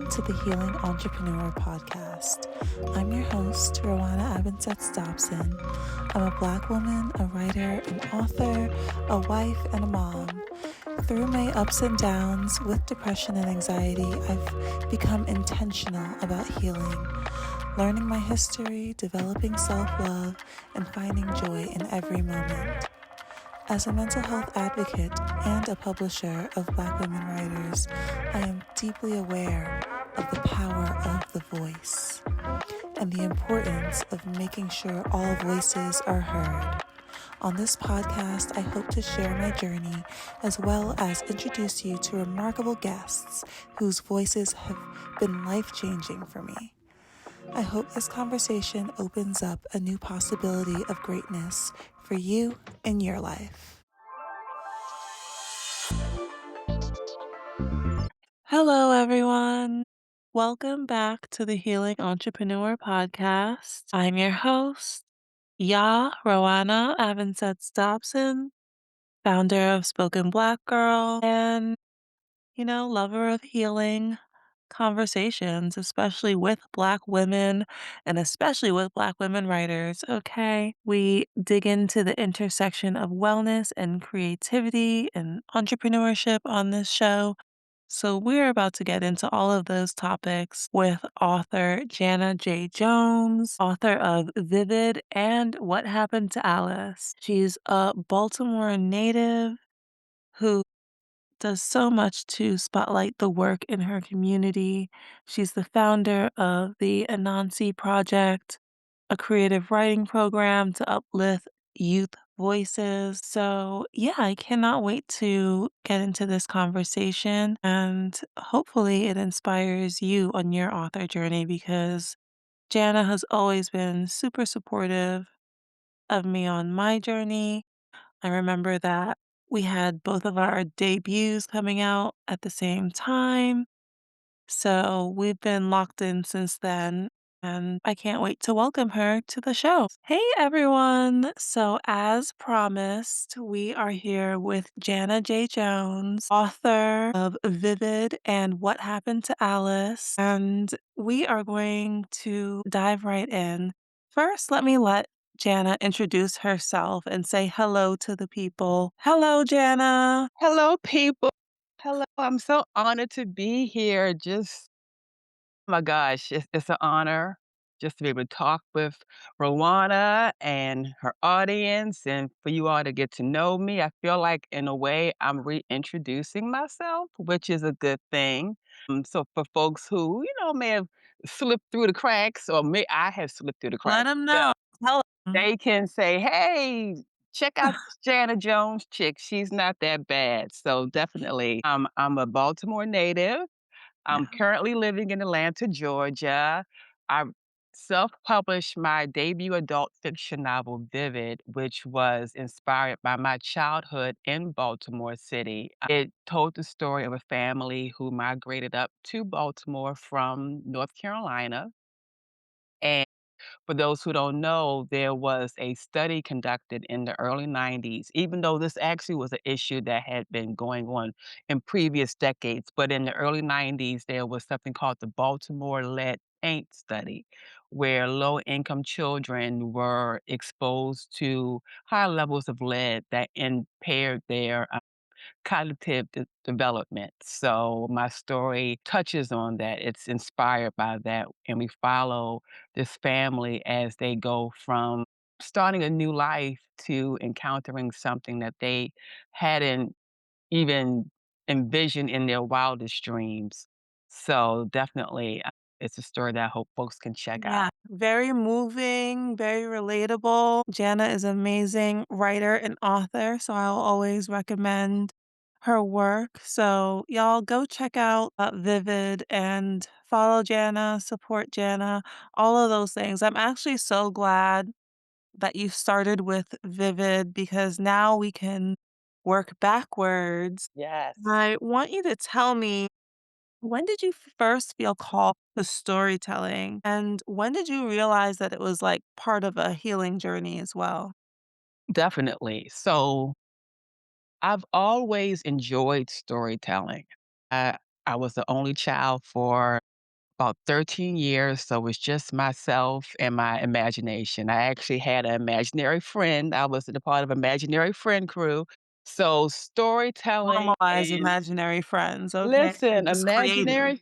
Welcome to the Healing Entrepreneur Podcast. I'm your host, Rowana Abbensetts-Dobson. I'm a Black woman, a writer, an author, a wife, and a mom. Through my ups and downs with depression and anxiety, I've become intentional about healing, learning my history, developing self-love, and finding joy in every moment. As a mental health advocate and a publisher of Black women writers, I am deeply aware of the power of the voice and the importance of making sure all voices are heard. On this podcast, I hope to share my journey as well as introduce you to remarkable guests whose voices have been life-changing for me. I hope this conversation opens up a new possibility of greatness for you in your life. Hello, everyone. Welcome back to the Healing Entrepreneur Podcast. I'm your host, Rowana Abbensetts-Dobson, founder of Spoken Black Girl, and, lover of healing conversations, especially with Black women and especially with Black women writers. Okay. We dig into the intersection of wellness and creativity and entrepreneurship on this show. So, we're about to get into all of those topics with author Jana J. Jones, author of Vivid and What Happened to Alice. She's a Baltimore native who does so much to spotlight the work in her community. She's the founder of the Anansi Project, a creative writing program to uplift youth voices. So, yeah, I cannot wait to get into this conversation and hopefully it inspires you on your author journey because Jana has always been super supportive of me on my journey. I remember that we had both of our debuts coming out at the same time. So we've been locked in since then, and I can't wait to welcome her to the show. Hey, everyone. So, as promised, we are here with Jana J. Jones, author of Vivid and What Happened to Alice. And we are going to dive right in. First, let Jana introduce herself and say hello to the people. Hello, Jana. Hello, people. Hello. I'm so honored to be here. Oh my gosh, it's an honor just to be able to talk with Rowana and her audience and for you all to get to know me. I feel like, in a way, I'm reintroducing myself, which is a good thing. So, for folks who, may have slipped through the cracks, or I have slipped through the Let cracks, them know. Tell 'em. they can say, "Hey, check out this Jana Jones chick. She's not that bad." So definitely, I'm a Baltimore native. I'm Yeah. currently living in Atlanta, Georgia. I self-published my debut adult fiction novel, Vivid, which was inspired by my childhood in Baltimore City. It told the story of a family who migrated up to Baltimore from North Carolina. For those who don't know, there was a study conducted in the early 90s, even though this actually was an issue that had been going on in previous decades. But in the early 90s, there was something called the Baltimore Lead Paint Study, where low income children were exposed to high levels of lead that impaired their cognitive development. So my story touches on that. It's inspired by that. And we follow this family as they go from starting a new life to encountering something that they hadn't even envisioned in their wildest dreams. So definitely, it's a story that I hope folks can check out. Yeah, very moving, very relatable. Jana is an amazing writer and author, so I'll always recommend her work. So, y'all go check out Vivid and follow Jana, support Jana, all of those things. I'm actually so glad that you started with Vivid because now we can work backwards. Yes. I want you to tell me, when did you first feel called to storytelling? And when did you realize that it was like part of a healing journey as well? Definitely. So I've always enjoyed storytelling. I was the only child for about 13 years, so it was just myself and my imagination. I actually had an imaginary friend. I was a part of imaginary friend crew. So storytelling Normalize and imaginary friends, okay? listen, Just creative. imaginary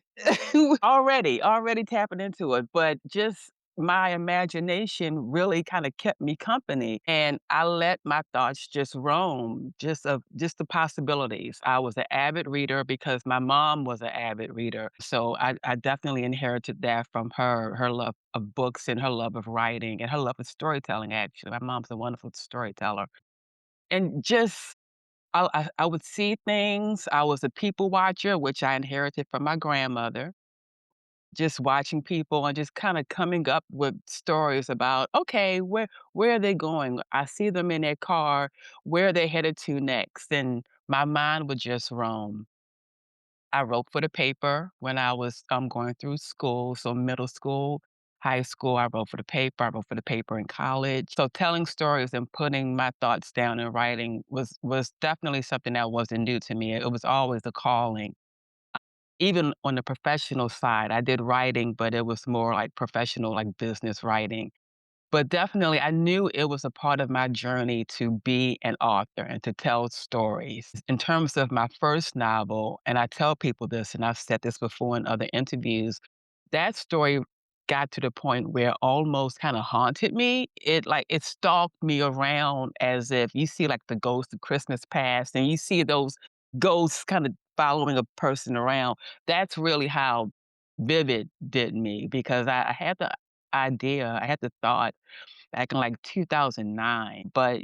already tapping into it, but just my imagination really kinda kept me company, and I let my thoughts just roam, just the possibilities. I was an avid reader because my mom was an avid reader, so I definitely inherited that from her, her love of books and her love of writing and her love of storytelling, actually. My mom's a wonderful storyteller, and just I would see things. I was a people watcher, which I inherited from my grandmother, just watching people and just kinda coming up with stories about, "Okay, where are they going? I see them in their car. Where are they headed to next?" And my mind would just roam. I wrote for the paper when I was, going through school, so middle school, high school, I wrote for the paper, I wrote for the paper in college. So telling stories and putting my thoughts down in writing was definitely something that wasn't new to me. It was always a calling. Even on the professional side, I did writing, but it was more like professional, like business writing. But definitely, I knew it was a part of my journey to be an author and to tell stories. In terms of my first novel, and I tell people this, and I've said this before in other interviews, that story got to the point where it almost kinda haunted me. It stalked me around as if you see, like, the ghost of Christmas Past, and you see those ghosts kinda following a person around. That's really how vivid did me because I had the idea, I had the thought back in, like, 2009, but,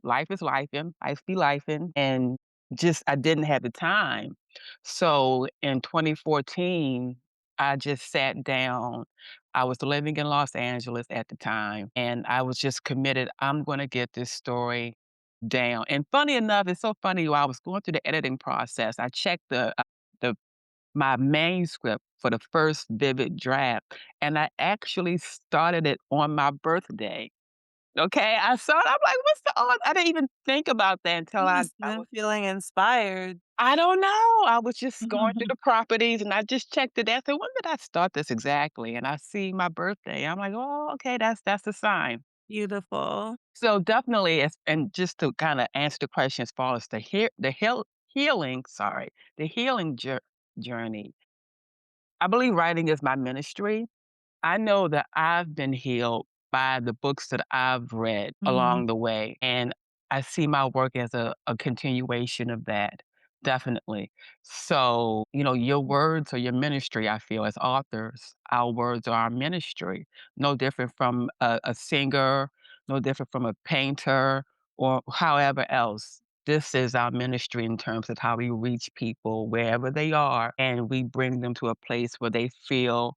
life is lifing, life be lifing, and just I didn't have the time. So, in 2014, I just sat down. I was living in Los Angeles at the time, and I was just committed, "I'm gonna get this story down," and funny enough, it's so funny, while I was going through the editing process, I checked the my manuscript for the first vivid draft, and I actually started it on my birthday. Okay, I saw it, I'm like, "What's the odds?" I didn't even think about that until You I must I have been was feeling inspired. I don't know, I was just going through the properties, and I just checked it. I said, "When did I start this exactly?" And I see my birthday, I'm like, "Oh, okay, that's a sign." Beautiful. So, definitely, and just to kinda answer the question as far as the healing journey, I believe writing is my ministry. I know that I've been healed by the books that I've read Mhm. along the way, and I see my work as a continuation of that, definitely. So, your words are your ministry, I feel, as authors. Our words are our ministry. No different from a singer, no different from a painter, or however else. This is our ministry in terms of how we reach people wherever they are, and we bring them to a place where they feel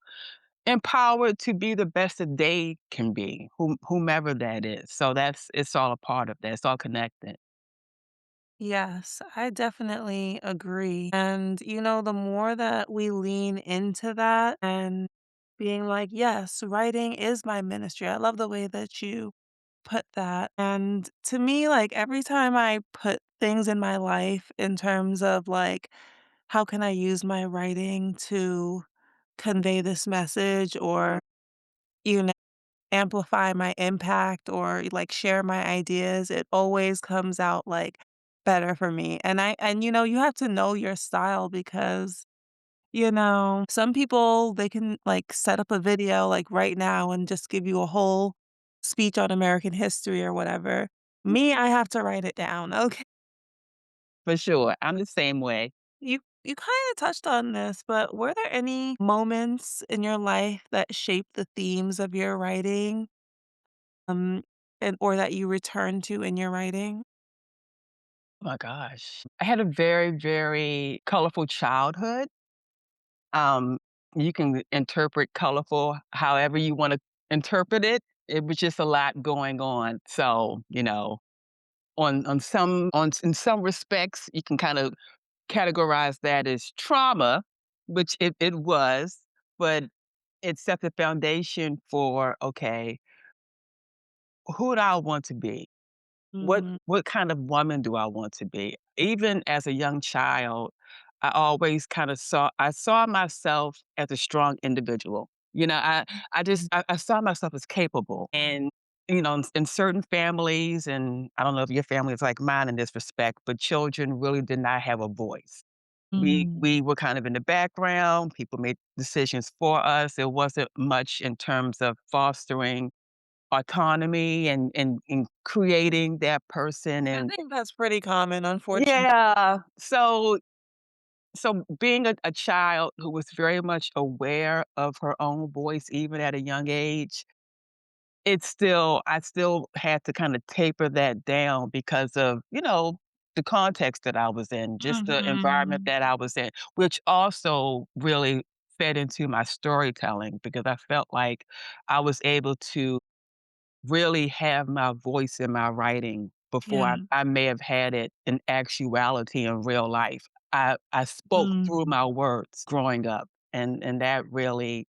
empowered to be the best that they can be, whomever that is. So it's all a part of that. It's all connected. Yes, I definitely agree. And, the more that we lean into that and being like, yes, writing is my ministry. I love the way that you put that. And to me, like every time I put things in my life in terms of like, how can I use my writing to convey this message or, you know, amplify my impact or, like, share my ideas, it always comes out, like, better for me, you have to know your style because, some people, they can, like, set up a video, like, right now and just give you a whole speech on American history or whatever. Me, I have to write it down, okay? For sure. I'm the same way. You kinda touched on this, but were there any moments in your life that shaped the themes of your writing? Um, and or that you return to in your writing? Oh my gosh. I had a very, very colorful childhood. Um, you can interpret colorful however you wanna interpret it. It was just a lot going on. So, in some respects, you can kind of categorize that as trauma, which it was, but it set the foundation for, okay, who do I want to be? What Mhm. what kind of woman do I want to be? Even as a young child, I always kinda saw myself as a strong individual. I saw myself as capable, and, in certain families, and I don't know if your family is like mine in this respect, but children really did not have a voice. Mm. We were kind of in the background, people made decisions for us, there wasn't much in terms of fostering autonomy and creating that person I and think that's pretty common, unfortunately. yeah. So being a child who was very much aware of her own voice even at a young age, I still had to kinda taper that down because of, the context that I was in, just the environment Mhm. that I was in, which also really fed into my storytelling because I felt like I was able to really have my voice in my writing before Yeah. I may have had it in actuality in real life. I spoke through Mm. my words growing up, and that really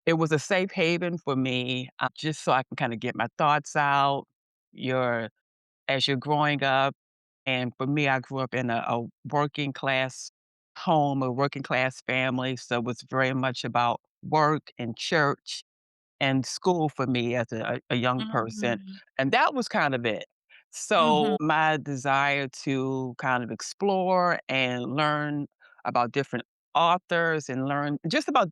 it was a safe haven for me, just so I can kinda get my thoughts out. You're as you're growing up, and for me, I grew up in a working class home, a working class family, so it was very much about work and church and school for me as a young person, Mhm. and that was kind of it. Mhm. So, my desire to kind of explore and learn about different authors and learn just about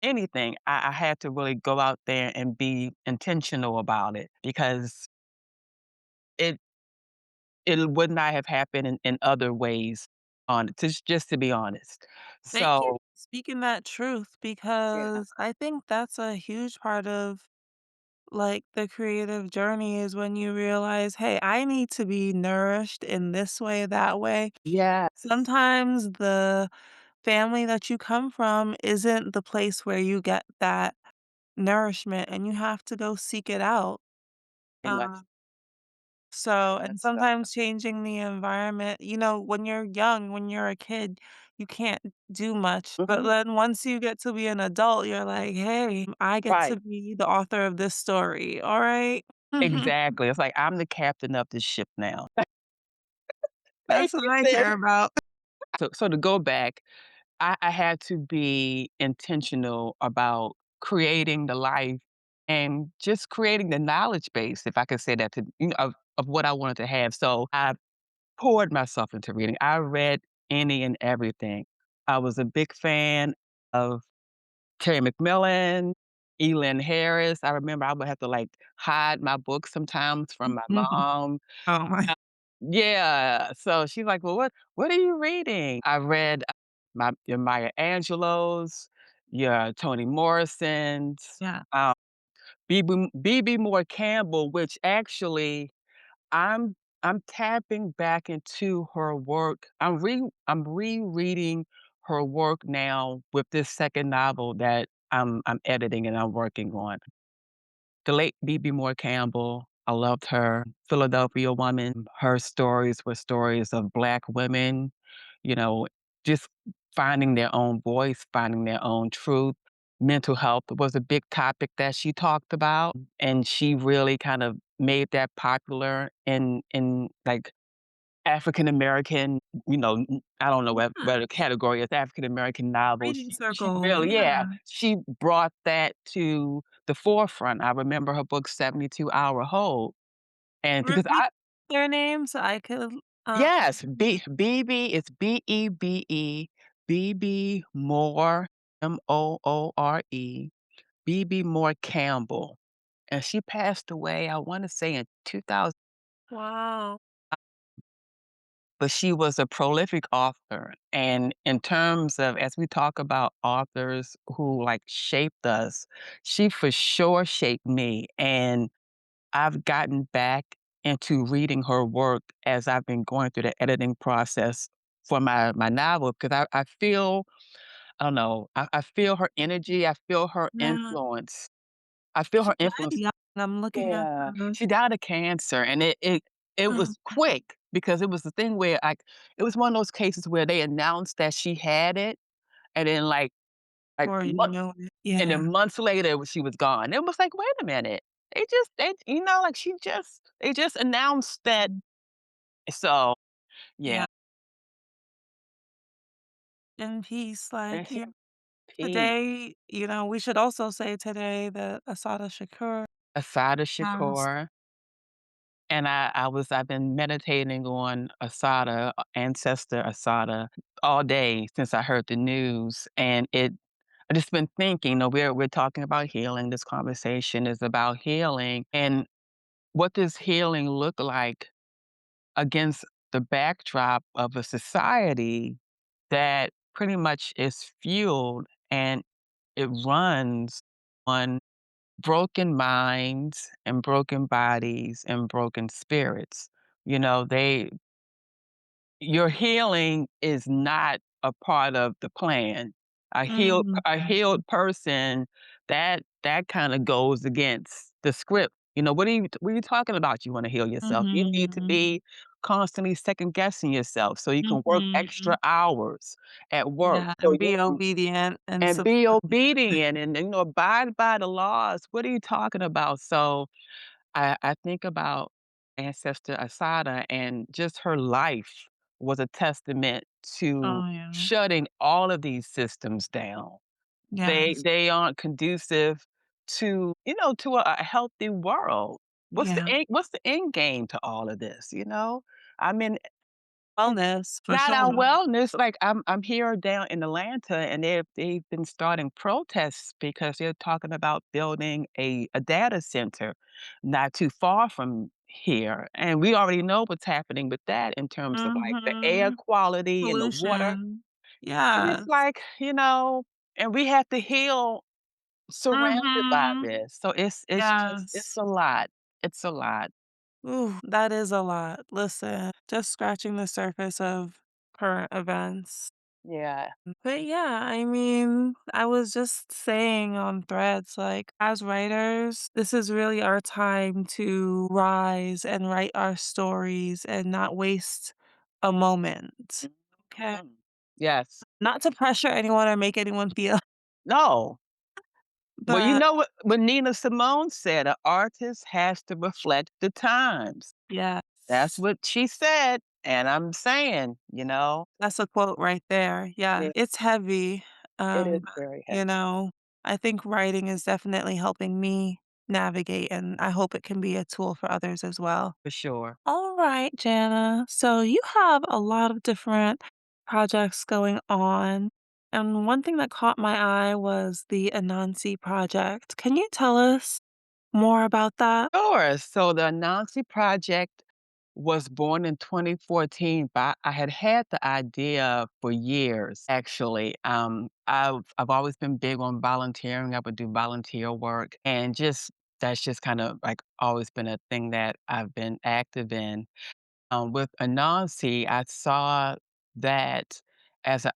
anything, I had to really go out there and be intentional about it because it it would not have happened in other ways on just to be honest. Thank you So for speaking that truth yeah. because I think that's a huge part of, like, the creative journey is when you realize, "Hey, I need to be nourished in this way, that way." Yes, Sometimes the family that you come from isn't the place where you get that nourishment, and you have to go seek it out. very much So very much and so. sometimes changing the environment when you're young, when you're a kid, you can't do much, but Mhm. then once you get to be an adult, you're like, "Hey, I get Right. to be the author of this story, alright?" Exactly, it's like, "I'm the captain of this ship now." Take That's what me I there. care about. So to go back, I had to be intentional about creating the life and just creating the knowledge base, if I could say that of what I wanted to have. So I poured myself into reading. I read any and everything. I was a big fan of Terry McMillan, Elin Harris. I remember I would have to, like, hide my books sometimes from my mom. Oh my Yeah, so she's like, "Well, what are you reading?" I read, your Maya Angelou's, your Toni Morrison's, yeah. um, BB Moore Campbell, which actually I'm I'm tapping back into her work. I'm rereading her work now with this second novel that I'm editing and I'm working on. The late BB Moore Campbell, I loved her. Philadelphia Woman, her stories were stories of Black women, you know, just finding their own voice, finding their own truth. Mental health was a big topic that she talked about, and she really kind of made that popular in like African American, I don't know Yeah, what the category is, African American novels. reading She circles, really yeah, yeah. she brought that to the forefront. I remember her book 72 Hour Hold, and because Repeat I their names so I could, yes, BB is BEBE, BB Moore, Moore, BB Moore Campbell, and she passed away, I wanna say in 2000. wow. But she was a prolific author, and in terms of as we talk about authors who, like, shaped us, she for sure shaped me, and I've gotten back into reading her work as I've been going through the editing process for my novel because I feel I don't know, I feel her energy, I feel her Yeah. influence. I feel She her died influence. young, I'm looking at Yeah, her. she died of cancer, and it Oh, was quick because it was the thing where, it was one of those cases where they announced that she had it, and then, like, before you know it. and then Yeah. months later, she was gone. It was like, "Wait a minute." Like, they just announced that Mhm. so, yeah. Yeah. in peace. and Like, his peace. today, we should also say today that Asada Shakur Asada passed. Shakur, and I've been meditating on Asada, ancestor Asada, all day since I heard the news, and I just been thinking, we're talking about healing. This conversation is about healing, and what does healing look like against the backdrop of a society that pretty much is fueled and it runs on broken minds and broken bodies and broken spirits. You know, they your healing is not a part of the plan. Mhm. A healed person, that kinda goes against the script. What are you talking about? You wanna heal yourself? You need to Mhm. be constantly second guessing yourself so you can work extra Mhm. hours at work, Yeah, so and you be can obedient and and be submit. obedient and, abide by the laws. What are you talking about? So I think about Ancestor Asada, and just her life was a testament to Oh, yeah. shutting all of these systems down. Yes. They aren't conducive to a healthy world. Yeah. What's the end game to all of this, you know? I mean, Wellness, for not sure. our wellness. Like, I'm here down in Atlanta, and they've been starting protests because they're talking about building a data center not too far from here, and we already know what's happening with that in terms of, like, the air Mhm. quality and the water, Pollution. and it's Yes. like, and we have to heal surrounded by Mhm. this, so it's Yes. a lot. It's a lot. Ooh, that is a lot. Listen, just scratching the surface of current events. Yeah, But yeah, I mean, I was just saying on threads, like, as writers, this is really our time to rise and write our stories and not waste a moment. Okay. mhm. Yes. Not to pressure anyone or make anyone feel, No. Well, you but know what Nina Simone said, "An artist has to reflect the times." That's yes, what she said, and I'm saying, that's a quote right there. Yeah, it it's heavy. it is Um, very you heavy, know, I think writing is definitely helping me navigate, and I hope it can be a tool for others as well. for sure. All right, Jana. So you have a lot of different projects going on. And one thing that caught my eye was the Anansi project. Can you tell us more about that? Sure, so the Anansi Project was born in 2014, but I had had the idea for years, actually. I've always been big on volunteering. I would do volunteer work, and just that's just kind of, like, always been a thing that I've been active in. With Anansi, I saw that as an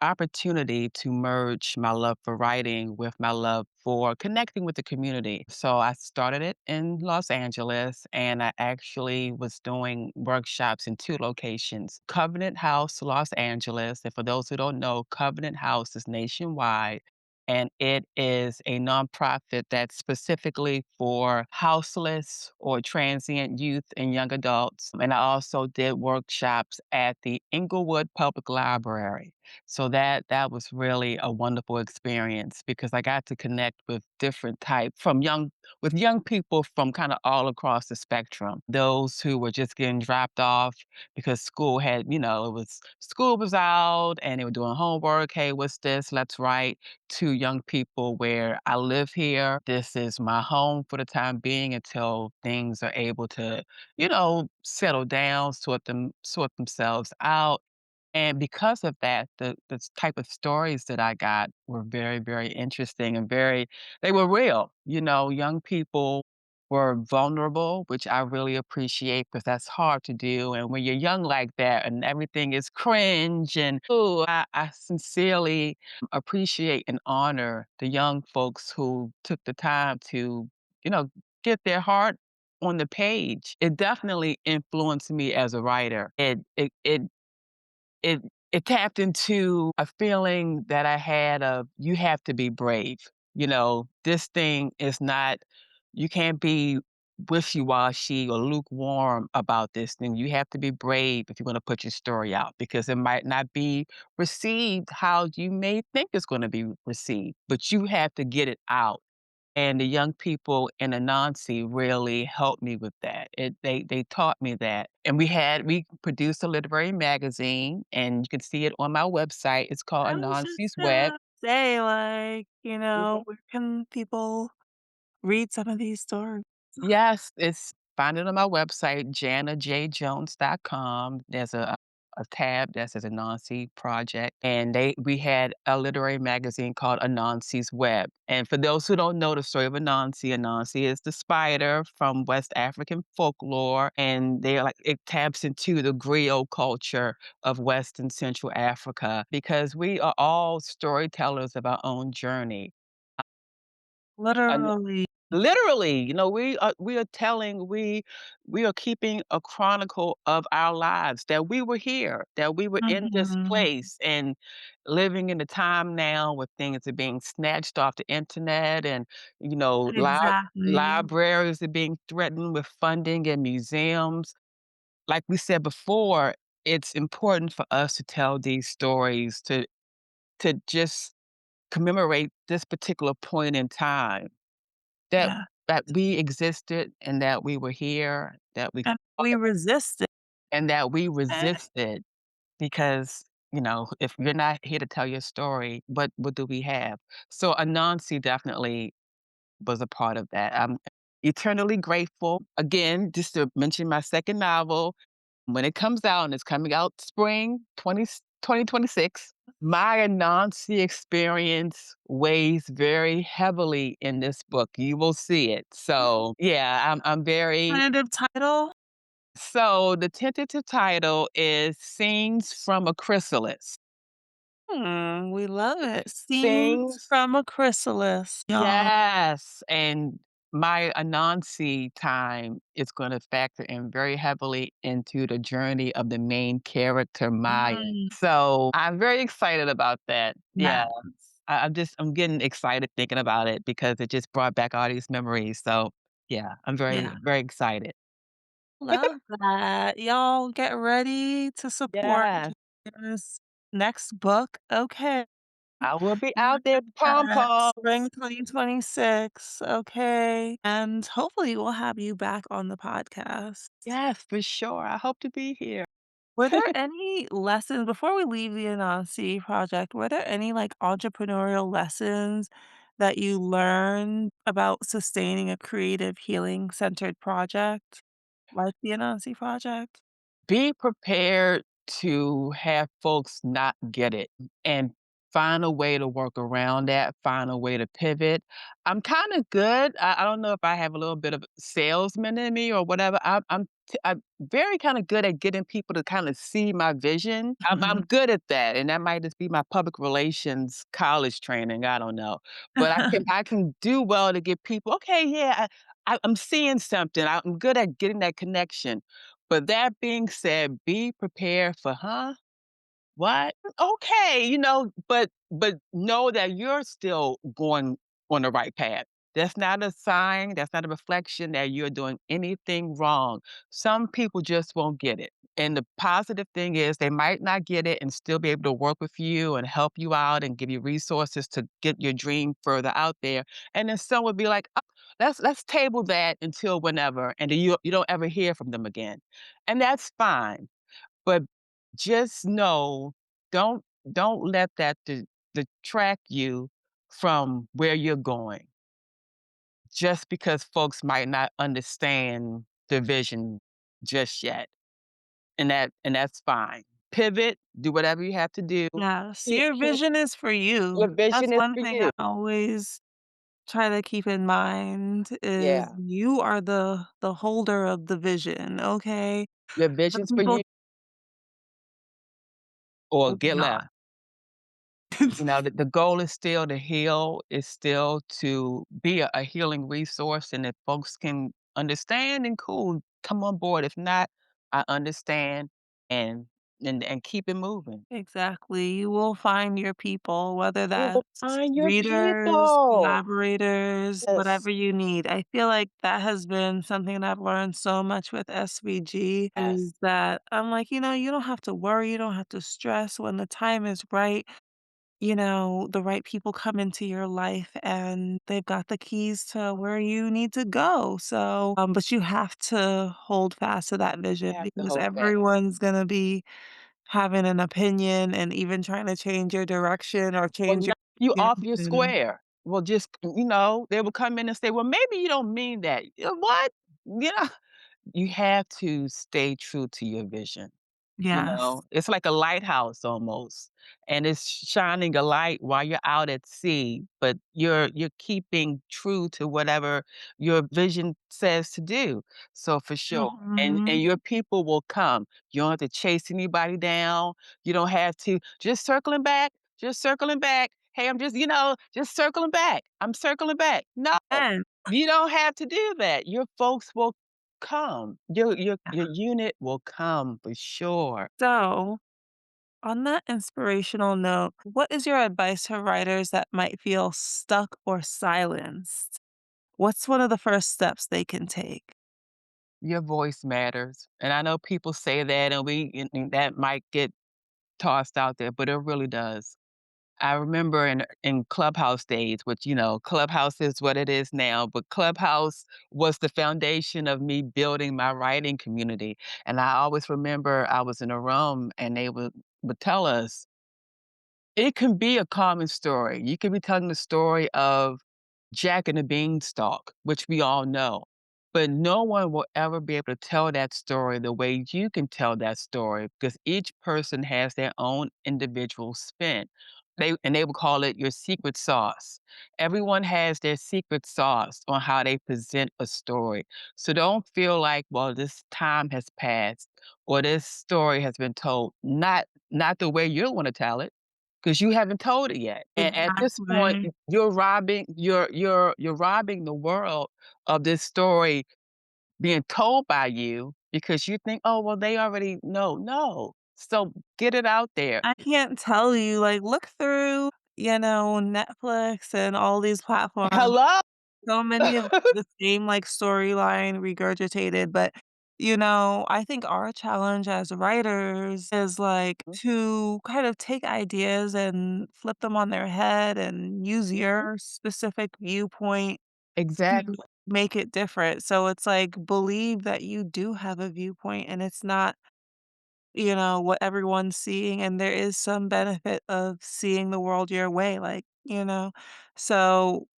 opportunity to merge my love for writing with my love for connecting with the community. So I started it in Los Angeles, and I actually was doing workshops in two locations: Covenant House, Los Angeles. And for those who don't know, Covenant House is nationwide, and it is a nonprofit that's specifically for houseless or transient youth and young adults. And I also did workshops at the Inglewood Public Library. So that was really a wonderful experience because I got to connect with different type from young with young people from kind of all across the spectrum. Those who were just getting dropped off because school was out and they were doing homework. Hey, what's this? Let's write. To young people where I live here. This is my home for the time being until things are able to, settle down, sort themselves out. And because of that, the type of stories that I got were very, very interesting and they were real. Young people were vulnerable, which I really appreciate because that's hard to do. And when you're young like that and everything is cringe and, ooh, I sincerely appreciate and honor the young folks who took the time to, you know, get their heart on the page. It definitely influenced me as a writer. It it tapped into a feeling that I had of, "You have to be brave." This thing is not you can't be wishy-washy or lukewarm about this, then you have to be brave if you're gonna put your story out because it might not be received how you may think it's gonna be received, but you have to get it out. And the young people in Anansi really helped me with that. They taught me that. And we produced a literary magazine, and you can see it on my website. It's called I was just Anansi's Web. gonna say, like, where can people read some of these stories? Yes, it's find it on my website, janajjones.com. There's a tab that says Anansi Project, and we had a literary magazine called Anansi's Web. And for those who don't know the story of Anansi, Anansi is the spider from West African folklore, and they are like it taps into the griot culture of West and Central Africa because we are all storytellers of our own journey. Literally. Literally, we are telling we are keeping a chronicle of our lives, that we were here, that we were in this Mhm. place and living in a time now where things are being snatched off the internet and, Exactly. libraries are being threatened with funding and museums. Like we said before, it's important for us to tell these stories to just commemorate this particular point in time. That Yeah, that we existed and that we were here, that we and fought we resisted and that we it. resisted because, if you're not here to tell your story, what do we have? So Anansi definitely was a part of that. I'm eternally grateful. Again, just to mention my second novel, when it comes out, and it's coming out spring 2026, my Anansi experience weighs very heavily in this book. You will see it. So, yeah, I'm very Tentative title? so the tentative title is Scenes from a Chrysalis. We love it. Scenes Things from a Chrysalis, y'all. Yes, and my Anansi time is gonna factor in very heavily into the journey of the main character, Maya. Mm, So, I'm very excited about that. yeah, Yeah, I'm getting excited thinking about it because it just brought back all these memories, so, yeah, I'm very, yeah. very excited. Love that. Y'all get ready to support Yes, Jana's next book. Okay. I will be out there, Looking pom at pom. spring 2026. Okay. And hopefully we'll have you back on the podcast. Yes, for sure, I hope to be here. Were there any lessons before we leave the Anansi project? Were there any like entrepreneurial lessons that you learned about sustaining a creative healing centered project like the Anansi project? Be prepared to have folks not get it and find a way to work around that, find a way to pivot. I'm kinda good. I don't know if I have a little bit of salesman in me or whatever. I'm very kinda good at getting people to kinda see my vision. I'm good at that, and that might just be my public relations college training, I don't know. But I can do well to get people, "Okay, yeah, I'm seeing something." I'm good at getting that connection. But that being said, be prepared for, "Huh? What? Okay," but know that you're still going on the right path. That's not a sign, that's not a reflection that you're doing anything wrong. Some people just won't get it. And the positive thing is they might not get it and still be able to work with you and help you out and give you resources to get your dream further out there. And then some would be like, "Oh, let's table that until whenever," and then you don't ever hear from them again. And that's fine. But just know, don't don't let that detract you from where you're going, just because folks might not understand the vision just yet, and that's fine. Pivot, do whatever you have to do. Yes, Keep your keep vision is for your you. That's vision is one for thing I you. always try to keep in mind is Yeah, you are the holder of the vision, okay? your The vision's for people you or will get left. not. The goal is still to heal, is still to be a healing resource, and if folks can understand, and cool, come on board. If not, I understand, and and keep it moving. Exactly. You will find your people, whether You will that's find your readers, people. collaborators, Yes. whatever you need. I feel like that has been something that I've learned so much with SVG Yes. is that I'm like, you don't have to worry, you don't have to stress when the time is right. The right people come into your life and they've got the keys to where you need to go. But you have to hold fast to that You vision have to because hold fast. everyone's going to be having an opinion and even trying to change your direction or Well, change your knock you off your opinion. square. Well, just they will come in and say, "Well, maybe you don't mean that." What? You know, you have to stay true to your vision. Yes. It's like a lighthouse almost, and it's shining a light while you're out at sea, but you're keeping true to whatever your vision says to do. So for sure, and Mhm. your people will come. You don't have to chase anybody down. You don't have to just circling back. Hey, I'm just circling back. I'm circling back. No, And you don't have to do that. Your folks will come. Your unit will come for sure. so, on that inspirational note, what is your advice to writers that might feel stuck or silenced? What's one of the first steps they can take? Your voice matters, and I know people say that, and that might get tossed out there, but it really does. I remember in Clubhouse days, which, Clubhouse is what it is now, but Clubhouse was the foundation of me building my writing community, and I always remember I was in a room and they would tell us it can be a common story. You could be telling the story of Jack and the Beanstalk, which we all know. But no one will ever be able to tell that story the way you can tell that story because each person has their own individual spin. They will call it your secret sauce. Everyone has their secret sauce on how they present a story. So don't feel like, well, this time has passed or this story has been told. Not the way you want to tell it, because you haven't told it yet. And at this point, Exactly. you're robbing the world of this story being told by you because you think, "Oh, well, they already know." No. So get it out there. I can't tell you, like, look through, Netflix and all these platforms. Hello? So many of the same, like, storyline regurgitated, but, I think our challenge as writers is, like, Mhm, to kind of take ideas and flip them on their head and use mhm. your specific viewpoint to Exactly, make it different. So it's like, believe that you do have a viewpoint and it's not, what everyone's seeing, and there is some benefit of seeing the world your way, like,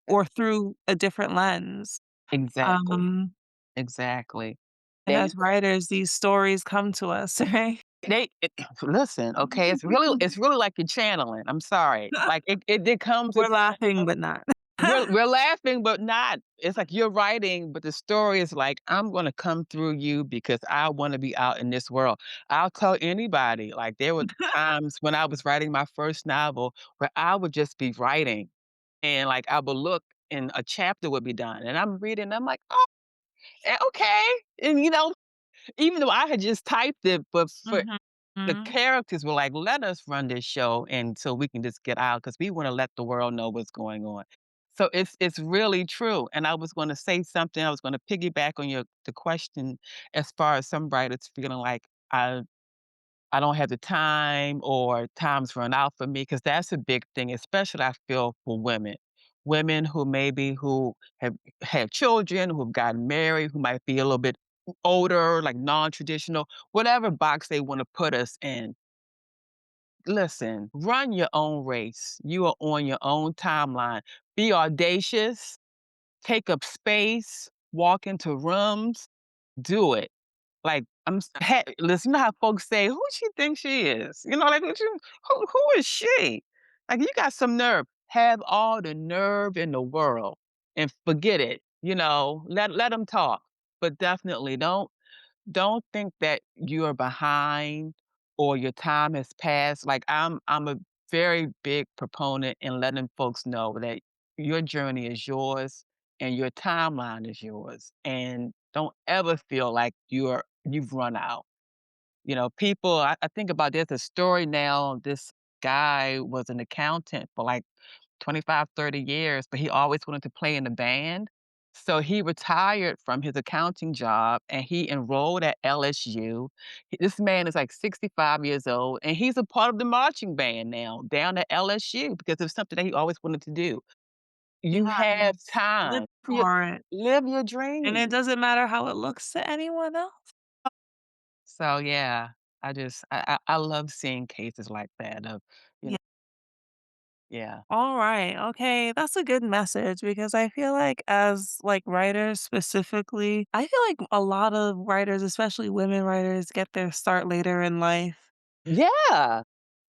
or through a different lens. exactly, Um, exactly. and They as writers, these stories come to us, right? listen, okay, it's really like you're channeling, I'm sorry. Like, it comes We're laughing, but not. we're laughing, but not. It's like you're writing, but the story is like, "I'm gonna come through you because I wanna be out in this world." I'll tell anybody, like, there were times when I was writing my first novel where I would just be writing, and, like, I would look and a chapter would be done, and I'm reading, I'm like, "Oh, okay." And, even though I had just typed it, but for Mhm. the Mhm. characters were like, "Let us run this show, and so we can just get out because we wanna let the world know what's going on." So it's really true, and I was gonna say something, I was gonna piggyback on the question as far as some writers feeling like, I don't have the time or time's run out for me because that's a big thing, especially I feel for women. Women who have had children, who've gotten married, who might be a little bit older, like non-traditional, whatever box they wanna put us in. Listen, run your own race. You are on your own timeline. Be audacious, take up space, walk into rooms, do it. Like, listen to how folks say, "Who she thinks she is?" Like, who is she? Like, you got some nerve. Have all the nerve in the world and forget it. Let them talk, but definitely don't think that you're behind or your time has passed. Like, I'm a very big proponent in letting folks know that your journey is yours and your timeline is yours. And don't ever feel like you've run out. People I think about there's a story now, this guy was an accountant for, like, 25, 30 years, but he always wanted to play in the band. So he retired from his accounting job and he enrolled at LSU. This man is like 65 years old and he's a part of the marching band now down at LSU because it's something that he always wanted to do. You have Yes. Live time. for it, Live your and it dream. doesn't matter how it looks to anyone else. So yeah, I love seeing cases like that of, you know, Yeah. yeah. Alright, okay, that's a good message because I feel like as, like, writers specifically, I feel like a lot of writers, especially women writers, get their start later in life. Yeah.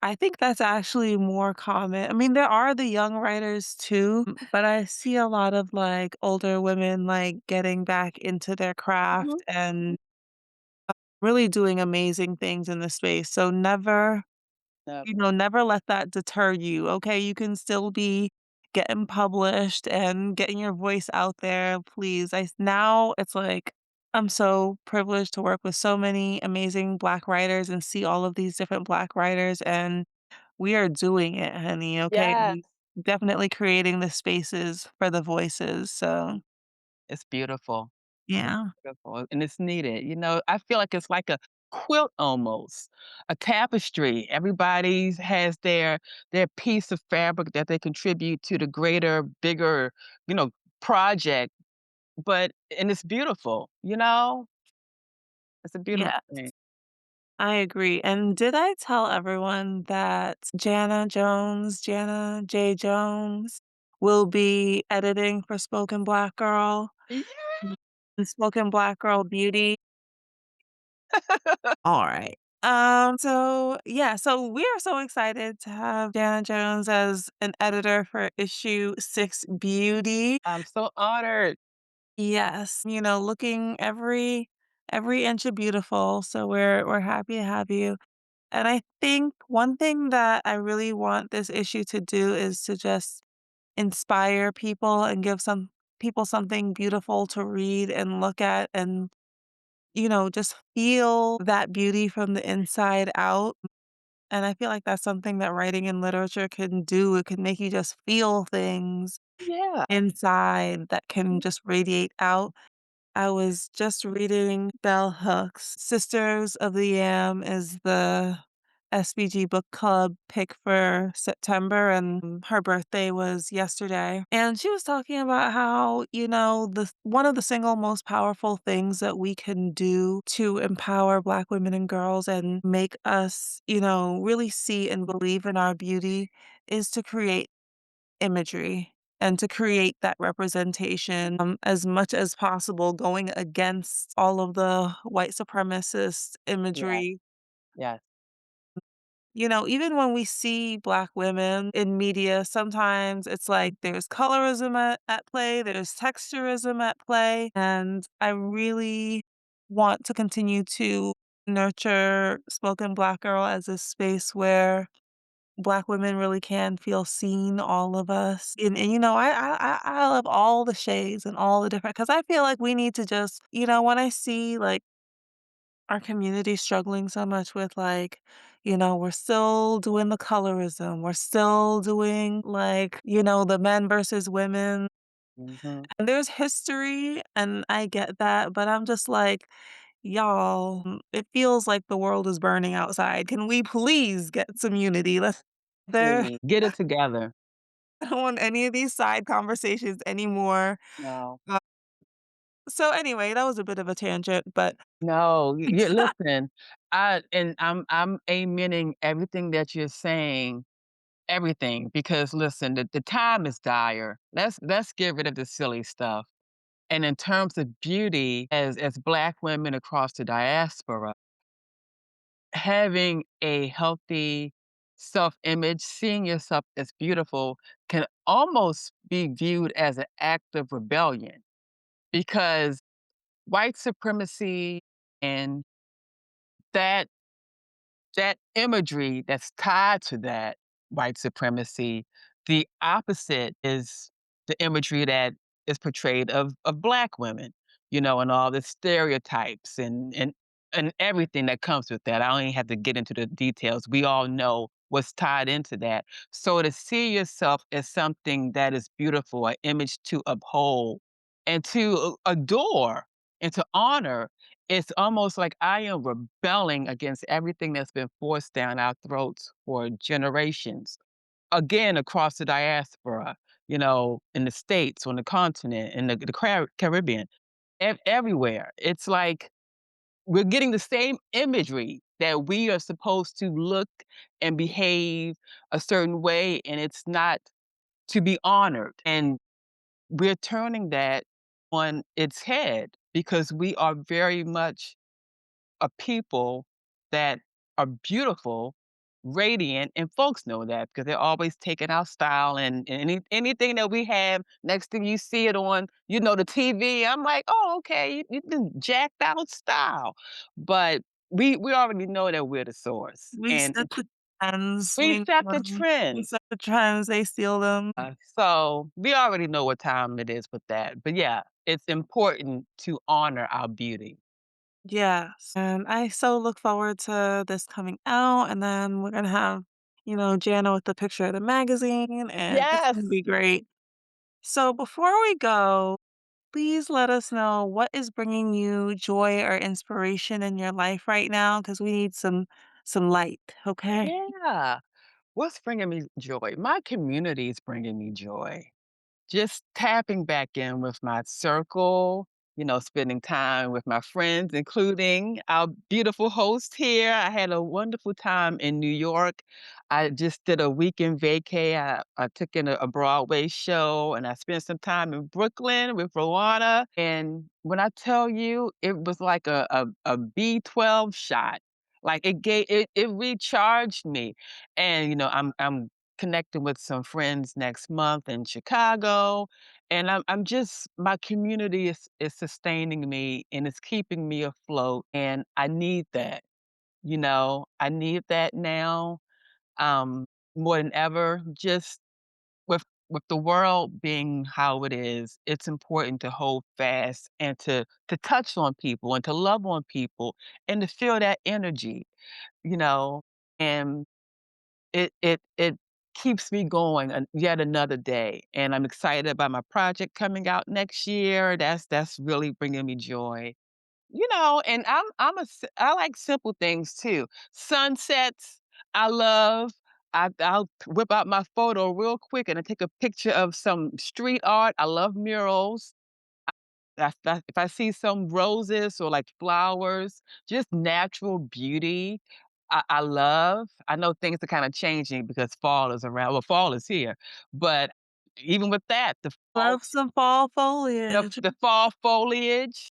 I think that's actually more common. I mean, there are the young writers too, but I see a lot of, like, older women, like, getting back into their Mhm. craft and really doing amazing things in the space, so Never. never let that deter you, okay? You can still be getting published and getting your voice out there, please. Now it's like I'm so privileged to work with so many amazing Black writers and see all of these different Black writers, and we are doing it, honey, okay? Yes. Definitely creating the spaces for the voices, so It's beautiful. It's yeah. beautiful, and it's needed. I feel like it's like a quilt almost, a tapestry. Everybody has their piece of fabric that they contribute to the greater, bigger, you know, project, and it's beautiful? It's a beautiful Yes, thing. I agree, and did I tell everyone that Jana J. Jones, will be editing for Spoken Black Girl Yeah. and Spoken Black Girl Beauty? Alright. So, yeah, so we are so excited to have Jana Jones as an editor for issue 6 Beauty. I'm so honored. Yes, looking every inch of beautiful, so we're happy to have you. And I think one thing that I really want this issue to do is to just inspire people and give some people something beautiful to read and look at and, just feel that beauty from the inside out. And I feel like that's something that writing and literature can do. It can make you just feel things Yeah. inside that can just radiate out. I was just reading Bell Hooks. Sisters of the Yam is the SBG book club pick for September, and her birthday was yesterday. And she was talking about how, the one of the single most powerful things that we can do to empower Black women and girls and make us, really see and believe in our beauty is to create imagery and to create that representation, as much as possible, going against all of the white supremacist Yeah. imagery. Yes. Even when we see Black women in media, sometimes it's like there's colorism at play, there's texturism at play, and I really want to continue to nurture Spoken Black Girl as a space where Black women really can feel seen, all of us. And I love all the shades and all the different because I feel like we need to just when I see, like, our community struggling so much with, like, we're still doing the colorism, we're still doing, like, the men versus women, Mhm. and there's history, and I get that, but I'm just like, "Y'all, it feels like the world is burning outside. Can we please get some unity? Let's there." Please, get it together. I don't want any of these side conversations anymore. No. Uh, so anyway, that was a bit of a tangent, but No, you listen, I'm amening everything that you're saying, everything, because listen, the time is dire. Let's get rid of the silly stuff. And in terms of beauty, as Black women across the diaspora, having a healthy self-image, seeing yourself as beautiful can almost be viewed as an act of rebellion because white supremacy and that that imagery that's tied to that white supremacy, the opposite is the imagery that is portrayed of Black women, and all the stereotypes and and everything that comes with that. I don't even have to get into the details. We all know what's tied into that. So to see yourself as something that is beautiful, an image to uphold and to adore and to honor, it's almost like I am rebelling against everything that's been forced down our throats for generations. Again, across the diaspora, in the States, on the continent, in the Caribbean, everywhere. It's like we're getting the same imagery that we are supposed to look and behave a certain way, and it's not to be honored. And we're turning that on its head because we are very much a people that are beautiful, radiant, and folks know that because they're always taking our style and anything that we have. Next thing you see it on, the TV. I'm like, oh, okay, you been jacked out style, but we already know that we're the source, We and set the trends, we set the we trend. set the trends, they steal them. So we already know what time it is with that. But yeah, it's important to honor our beauty. Yes, and I so look forward to this coming out, and then we're gonna have, Jana with the picture of the magazine, and it's gonna Yes. be great. So before we go, please let us know what is bringing you joy or inspiration in your life right now, because we need some light, okay? Yeah. What's bringing me joy? My community is bringing me joy. Just tapping back in with my circle, spending time with my friends, including our beautiful host here. I had a wonderful time in New York. I just did a weekend vacay. I took in a Broadway show and I spent some time in Brooklyn with Rowana. And when I tell you, it was like a B12 shot. Like it recharged me. And I'm connecting with some friends next month in Chicago, and I'm just my community is sustaining me and it's keeping me afloat, and I need that. I need that now, more than ever. Just with the world being how it is, it's important to hold fast and to touch on people and to love on people and to feel that energy, you know, and it keeps me going yet another day, and I'm excited about my project coming out next year. That's really bringing me joy. And I like simple things too. Sunsets, I love. I'll whip out my photo real quick and I take a picture of some street art. I love murals. If I see some roses or like flowers, just natural beauty, I love. I know things are kind of changing because fall is around. Well, fall is here, but even with that, Love some fall foliage. the fall foliage,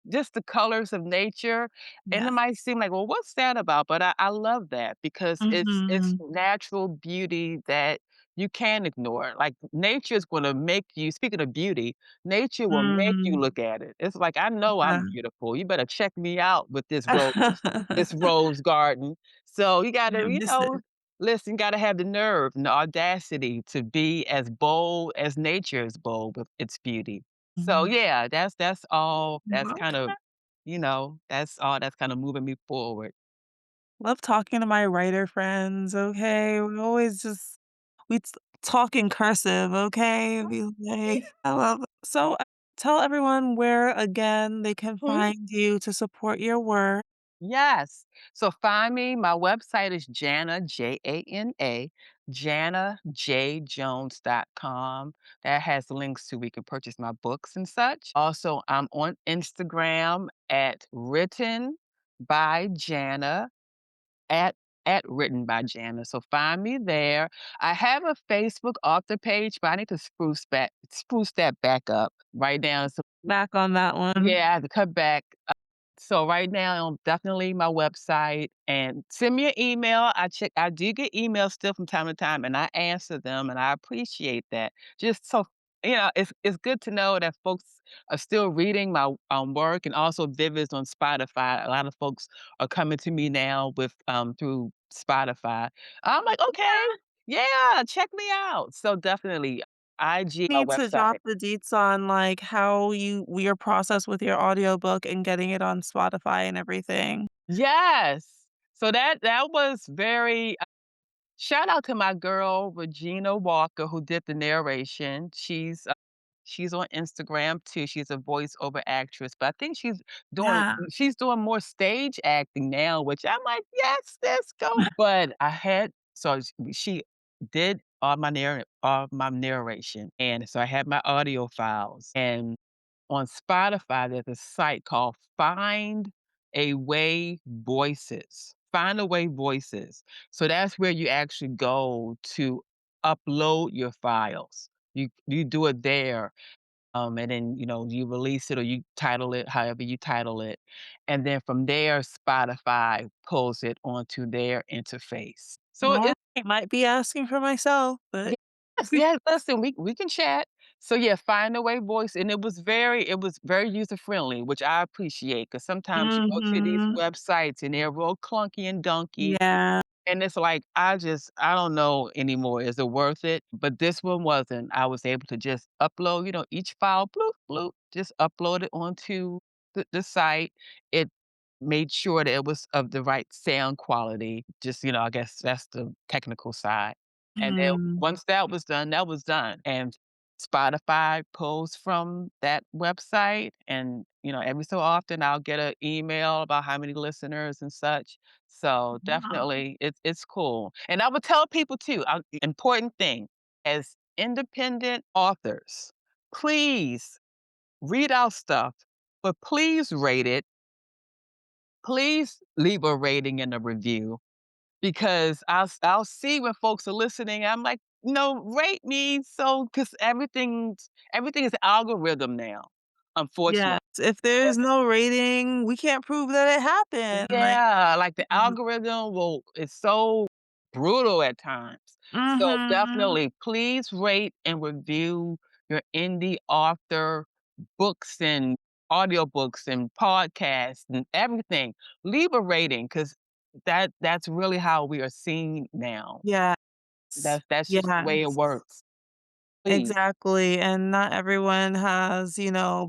just the colors of nature, and Yeah. it might seem like, well, what's that about? But I love that because it's Mhm. natural beauty that you can't ignore. Like nature is going to make you. Speaking of beauty, nature will make you Mm. look at it. It's like I know Yeah. I'm beautiful. You better check me out with this rose garden. So you got I to, miss it. listen. Got to have the nerve and the audacity to be as bold as nature is bold with its beauty. So, Mhm. yeah, that's all that's kind of Okay. that's all that's kinda moving me forward. Love talking to my writer friends, okay? We always just we t talk in cursive, okay? We like I love it. So, tell everyone where, again, they can Mhm. find you to support your work. Yes. So find me, my website is Jana, Jana, janajjones.com. That has links to where you can purchase my books and such. Also, I'm on Instagram at written by Jana, at written by Jana. So find me there. I have a Facebook author page, but I need to spruce that back up. Right now, so Back on that one. yeah, I have to cut back. So right now, definitely my website and send me an email. I do get emails still from time to time and I answer them and I appreciate that. Just so it's good to know that folks are still reading my work and also Vivids on Spotify. A lot of folks are coming to me now with through Spotify. I'm like, okay, yeah, check me out. So definitely IG, my Need to drop website. the deets on, like, how your process with your audiobook and getting it on Spotify and everything. Yes. So that was very shout out to my girl, Regina Walker, who did the narration. She's on Instagram too. She's a voiceover actress, but I think Yeah. she's doing more stage acting now, which I'm like, "Yes, let's go." But I had so she did all my narration, and so I had my audio files, and on Spotify, there's a site called Find a Way Voices. Find a Way Voices. So that's where you actually go to upload your files. You do it there, and then, you release it or you title it however you title it, and then from there, Spotify pulls it onto their interface. So Alright, it might be asking for myself, but Yes, yes, listen, we can chat. So, yeah, find a way voice, and it was very user friendly, which I appreciate because sometimes you go to these Mhm. websites and they're real clunky and dunky, Yeah. and it's like, I don't know anymore. Is it worth it? But this one wasn't. I was able to just upload, each file, bloop, bloop, just upload it onto the site. It made sure that it was of the right sound quality. Just, I guess that's the technical side. And then Mm. once that was done, that was done. And Spotify pulls from that website. And, every so often I'll get an email about how many listeners and such. So Wow. definitely it's cool. And I would tell people too, important thing, as independent authors, please read our stuff, but please rate it. Please leave a rating and a review because I'll see when folks are listening. I'm like, no, rate me so because everything is algorithm now, Yes, unfortunately. if there's no rating, we can't prove that it happened, like Yeah, like the mhm. algorithm will is so brutal at times. So Mhm. definitely please rate and review your indie author books and audiobooks and podcasts and everything. Leave a rating because that's really how we are seen now. Yes. That's just the way it Yes. works. Please. Exactly, and not everyone has,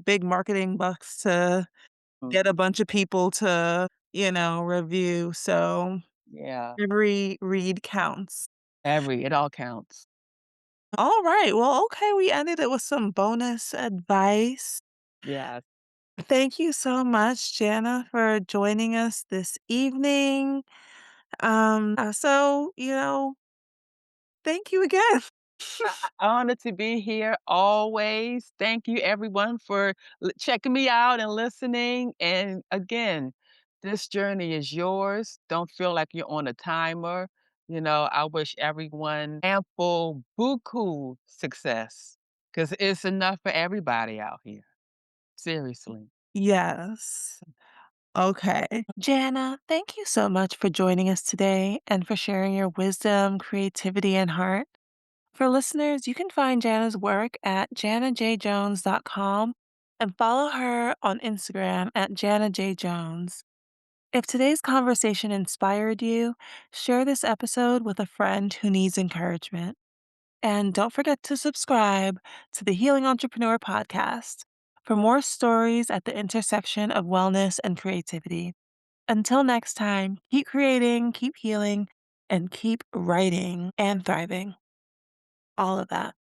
big marketing bucks to Mm, get a bunch of people to, review, so yeah. every read counts. It all counts. Alright, well, okay, we ended it with some bonus advice. Yeah. Thank you so much, Jana, for joining us this evening. Thank you again. Honored to be here always. Thank you everyone for checking me out and listening. And again, this journey is yours. Don't feel like you're on a timer. I wish everyone ample buku success because it's enough for everybody out here. Seriously. Yes. Okay. Jana, thank you so much for joining us today and for sharing your wisdom, creativity, and heart. For listeners, you can find Jana's work at janajjones.com and follow her on Instagram at janajjones. If today's conversation inspired you, share this episode with a friend who needs encouragement. And don't forget to subscribe to the Healing Entrepreneur podcast for more stories at the intersection of wellness and creativity. Until next time, keep creating, keep healing, and keep writing and thriving. All of that.